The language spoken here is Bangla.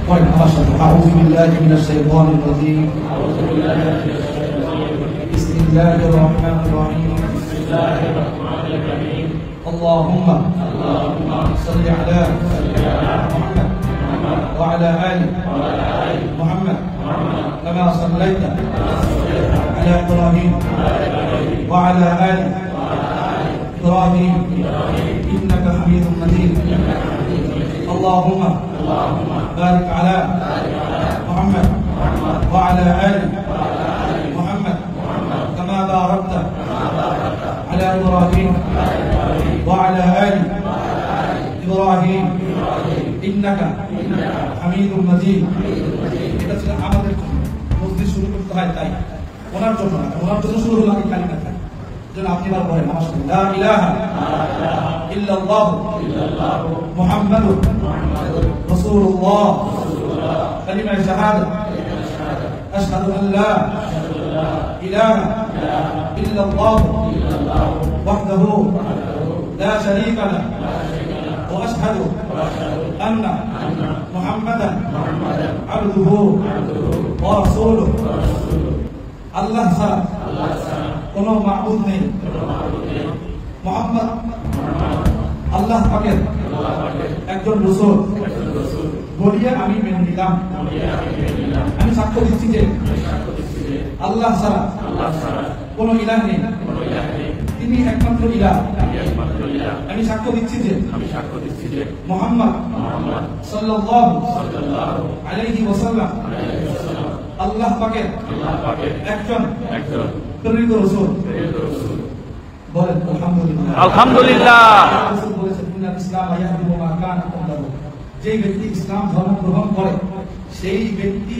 أعوذ بالله من الشيطان الرجيم. بسم الله الرحمن الرحيم. اللهم صل على محمد وعلى آل محمد كما صليت على إبراهيم وعلى آل إبراهيم إنك حميد مجيد. اللهم بارك على محمد وعلى آل محمد كما باركت على إبراهيم وعلى آل إبراهيم إنك حميد مجيد. এটা ছিল আমাদের মসজিদ শুরু করতে হয় তাই ওনার জন্য না, ওনার জন্য শুরু হলো আমি কালিমা তাই যেন আপনি এবার বলেন আমার সাথে লা ইলাহা ইল্লাল্লাহ মুহাম্মাদুর রাসূলুল্লাহ কালিমা শাহাদা আশহাদু আন লা ইলাহা ইল্লাল্লাহ ওয়াহদাহু লা শারীকা লাহু ওয়া আশহাদু আন্না মুহাম্মাদান আবদুহু ওয়া রাসূলুহু। আল্লাহ ছাড়া কোনো মাবুদ নেই, মুহাম্মদ আল্লাহ পাকের একজন রাসূল বলিয়া আমি মেনে নিলাম। আমি সাক্ষ্য দিচ্ছি যে আল্লাহ ছাড়া কোনো ইলাহ নেই, তিনি একমাত্র ইলাহ। আমি সাক্ষ্য দিচ্ছি যে মুহাম্মদ সাল্লাল্লাহু আলাইহি ওয়াসাল্লাম আল্লাহ পাকের একজন প্রেরিত রাসূল। বলেন আলহামদুলিল্লাহ। আলহামদুলিল্লাহ। রাসূল বলেছেন ইন্নাল ইসলাম ইয়াহদিমু মা কানা ক্বাবলাহু। যে ব্যক্তি ইসলাম ধর্ম গ্রহণ করে সেই ব্যক্তি